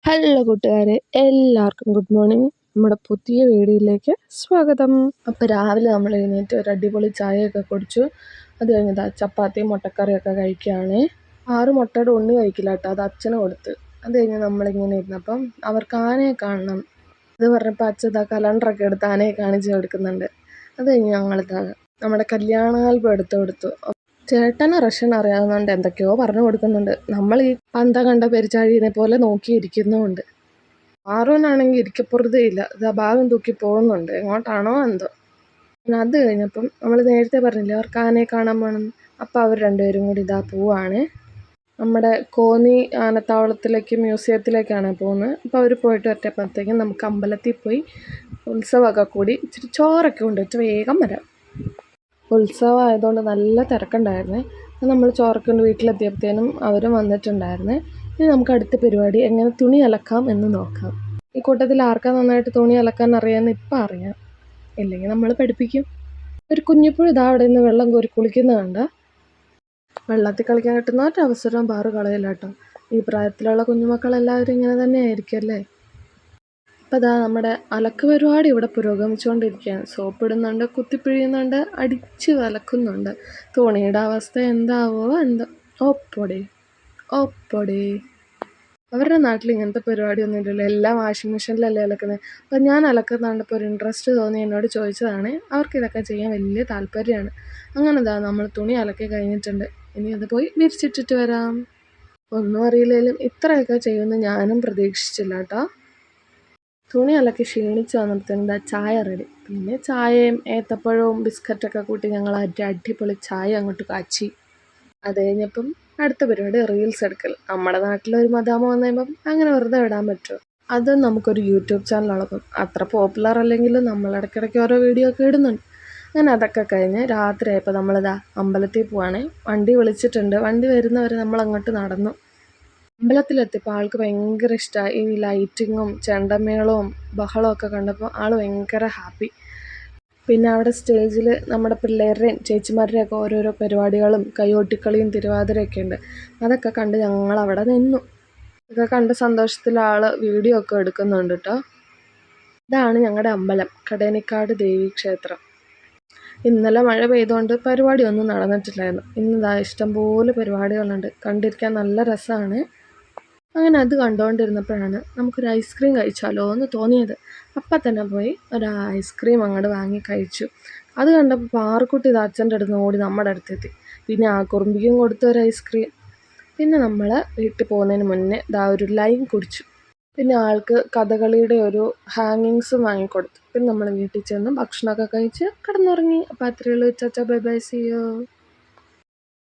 Hello കൂട്ടുകാരെ, എല്ലാവർക്കും good morning. നമ്മുടെ പുതിയ വീഡിയോയിലേക്ക് സ്വാഗതം. അപ്പോൾ രാവിലെ നമ്മൾ എഴുന്നേറ്റ് ഒരു അടിപൊളി ചായയൊക്കെ കുടിച്ചു. അത് കഴിഞ്ഞതാ ചപ്പാത്തിയും മുട്ടക്കറിയൊക്കെ കഴിക്കുകയാണ്. 6 മുട്ടയുടെ ഉണ്ണി കഴിക്കില്ല കേട്ടോ, അത് അച്ഛന് കൊടുത്ത്. അത് കഴിഞ്ഞ് നമ്മളിങ്ങനെ ഇരുന്നപ്പം അവർക്ക് ആനയെ കാണണം അത് പറഞ്ഞപ്പോൾ അച്ഛതാ കലണ്ടറൊക്കെ എടുത്ത് ആനയെ കാണിച്ച് കൊടുക്കുന്നുണ്ട്. അത് കഴിഞ്ഞ് ഞങ്ങളിതാ നമ്മുടെ കല്യാണ ആൽബം എടുത്തു കൊടുത്തു. ചേട്ടന് റഷ്യൻ അറിയാവുന്നതുകൊണ്ട് എന്തൊക്കെയോ പറഞ്ഞു കൊടുക്കുന്നുണ്ട്. നമ്മൾ ഈ പന്ത കണ്ട പെരിച്ചാഴിനെ പോലെ നോക്കിയിരിക്കുന്നുമുണ്ട്. ആറൂനാണെങ്കിൽ ഇരിക്കപ്പുറതയില്ല, ഇതാ ഭാഗം തൂക്കി പോകുന്നുണ്ട്, എങ്ങോട്ടാണോ എന്തോ. പിന്നെ അത് കഴിഞ്ഞപ്പം നമ്മൾ നേരത്തെ പറഞ്ഞില്ലേ അവർക്ക് ആനയെ കാണാൻ പോകണം, അപ്പം അവർ രണ്ടുപേരും കൂടി ഇതാ പോവാണ്. നമ്മുടെ കോന്നി ആനത്താവളത്തിലേക്ക് മ്യൂസിയത്തിലേക്കാണ് പോകുന്നത്. അപ്പോൾ അവർ പോയിട്ട് ഒറ്റപ്പത്തേക്കും നമുക്ക് അമ്പലത്തിൽ പോയി ഉത്സവമൊക്കെ കൂടി ഇച്ചിരി ചോറൊക്കെ കൊണ്ടുവച്ച് വേഗം വരാം. ഉത്സവം ആയതുകൊണ്ട് നല്ല തിരക്കുണ്ടായിരുന്നേ. നമ്മൾ ചോറക്കൊണ്ട് വീട്ടിലെത്തിയപ്പോഴത്തേനും അവരും വന്നിട്ടുണ്ടായിരുന്നേ. ഇനി നമുക്ക് അടുത്ത പരിപാടി എങ്ങനെ തുണി അലക്കാം എന്ന് നോക്കാം. ഈ കൂട്ടത്തിൽ ആർക്കാ നന്നായിട്ട് തുണി അലക്കാൻ അറിയാമെന്ന് ഇപ്പം അറിയാം, ഇല്ലെങ്കിൽ നമ്മൾ പഠിപ്പിക്കും. ഒരു കുഞ്ഞിപ്പുഴ ഇതാ അവിടെ നിന്ന് വെള്ളം കോരി കുളിക്കുന്നത് കണ്ട. വെള്ളത്തിൽ കളിക്കാൻ കിട്ടുന്ന ഒരവസരം പാറു കളയില്ല കേട്ടോ. ഈ പ്രായത്തിലുള്ള കുഞ്ഞുമക്കളെല്ലാവരും ഇങ്ങനെ തന്നെ ആയിരിക്കും അല്ലേ. അപ്പോൾ അതാ നമ്മുടെ അലക്ക് പരിപാടി ഇവിടെ പുരോഗമിച്ചുകൊണ്ടിരിക്കുകയാണ്. സോപ്പിടുന്നുണ്ട്, കുത്തിപ്പിഴിയുന്നുണ്ട്, അടിച്ച് അലക്കുന്നുണ്ട്. തുണിയുടെ അവസ്ഥ എന്താവോ എന്തോ. ഓപ്പൊടി ഓപ്പൊടി. അവരുടെ നാട്ടിൽ ഇങ്ങനത്തെ പരിപാടിയൊന്നും ഇല്ലല്ലോ, എല്ലാം വാഷിംഗ് മെഷീനിലല്ലേ അലക്കുന്നത്. അപ്പം ഞാൻ അലക്കുന്ന കണ്ടപ്പോൾ ഒരു ഇൻട്രസ്റ്റ് തോന്നി എന്നോട് ചോദിച്ചതാണ്. അവർക്ക് ഇതൊക്കെ ചെയ്യാൻ വലിയ താല്പര്യമാണ്. അങ്ങനെ ഇതാ നമ്മൾ തുണി അലക്കി കഴിഞ്ഞിട്ടുണ്ട്. ഇനി അത് പോയി വിരിച്ചിട്ടിട്ട് വരാം. ഒന്നും അറിയില്ലെങ്കിലും ഇത്രയൊക്കെ ചെയ്യുമെന്ന് ഞാനും പ്രതീക്ഷിച്ചില്ല കേട്ടോ. തുണി അലക്കി ക്ഷീണിച്ച് വന്നപ്പോഴത്തേനും എന്താ ചായ റെഡി. പിന്നെ ചായയും ഏത്തപ്പഴവും ബിസ്ക്കറ്റൊക്കെ കൂട്ടി ഞങ്ങൾ അടിപൊളി ചായ അങ്ങോട്ട് കാച്ചി. അത് കഴിഞ്ഞപ്പം അടുത്ത പരിപാടി റീൽസ് എടുക്കൽ. നമ്മുടെ നാട്ടിലൊരു മദാമ വന്നു കഴിയുമ്പം അങ്ങനെ വെറുതെ വിടാൻ പറ്റുമോ. അത് നമുക്കൊരു യൂട്യൂബ് ചാനലുള്ളപ്പം അത്ര പോപ്പുലർ അല്ലെങ്കിലും നമ്മൾ ഇടയ്ക്കിടയ്ക്ക് ഓരോ വീഡിയോ ഒക്കെ ഇടുന്നുണ്ട്. അങ്ങനെ അതൊക്കെ കഴിഞ്ഞ് രാത്രി ആയപ്പോൾ നമ്മളിതാ അമ്പലത്തിൽ പോവാണ്. വണ്ടി വിളിച്ചിട്ടുണ്ട്, വണ്ടി വരുന്നവരെ നമ്മൾ അങ്ങോട്ട് നടന്നു. അമ്പലത്തിലെത്തിയപ്പോൾ ആൾക്ക് ഭയങ്കര ഇഷ്ടമായി. ഈ ലൈറ്റിങ്ങും ചെണ്ടമേളവും ബഹളമൊക്കെ കണ്ടപ്പോൾ ആൾ ഭയങ്കര ഹാപ്പി. പിന്നെ അവിടെ സ്റ്റേജിൽ നമ്മുടെ പിള്ളേരുടെയും ചേച്ചിമാരുടെയൊക്കെ ഓരോരോ പരിപാടികളും കൈകൊട്ടിക്കളിയും തിരുവാതിരയൊക്കെ ഉണ്ട്. അതൊക്കെ കണ്ട് ഞങ്ങൾ അവിടെ നിന്നു. ഇതൊക്കെ കണ്ട് സന്തോഷത്തിൽ ആൾ വീഡിയോ ഒക്കെ എടുക്കുന്നുണ്ട് കേട്ടോ. ഇതാണ് ഞങ്ങളുടെ അമ്പലം, കടേനിക്കാട് ദേവീക്ഷേത്രം. ഇന്നലെ മഴ പെയ്തുകൊണ്ട് പരിപാടിയൊന്നും നടന്നിട്ടില്ലായിരുന്നു. ഇന്നിതാ ഇഷ്ടംപോലെ പരിപാടികളുണ്ട്, കണ്ടിരിക്കാൻ നല്ല രസമാണ്. അങ്ങനെ അത് കണ്ടുകൊണ്ടിരുന്നപ്പോഴാണ് നമുക്കൊരു ഐസ്ക്രീം കഴിച്ചാലോ എന്ന് തോന്നിയത്. അപ്പം തന്നെ പോയി ഒരു ഐസ്ക്രീം അങ്ങോട്ട് വാങ്ങി കഴിച്ചു. അത് കണ്ടപ്പോൾ പാറുക്കുട്ടി ഇത് അച്ഛൻ്റെ അടുത്ത് ഓടി നമ്മുടെ അടുത്തെത്തി. പിന്നെ ആ കുറുമ്പിക്കും കൊടുത്ത ഒരു ഐസ്ക്രീം. പിന്നെ നമ്മൾ വീട്ടിൽ പോകുന്നതിന് മുന്നേ ഇതാ ഒരു ലൈം കുടിച്ചു. പിന്നെ ആൾക്ക് കഥകളിയുടെ ഒരു ഹാങ്ങിങ്സും വാങ്ങിക്കൊടുത്തു. പിന്നെ നമ്മൾ വീട്ടിൽ ചെന്ന് ഭക്ഷണമൊക്കെ കഴിച്ച് കിടന്നുറങ്ങി. അപ്പോൾ അത്രയേ ഉള്ളൂ. ചാച്ചാ, ബൈ ബൈ, സീ യു.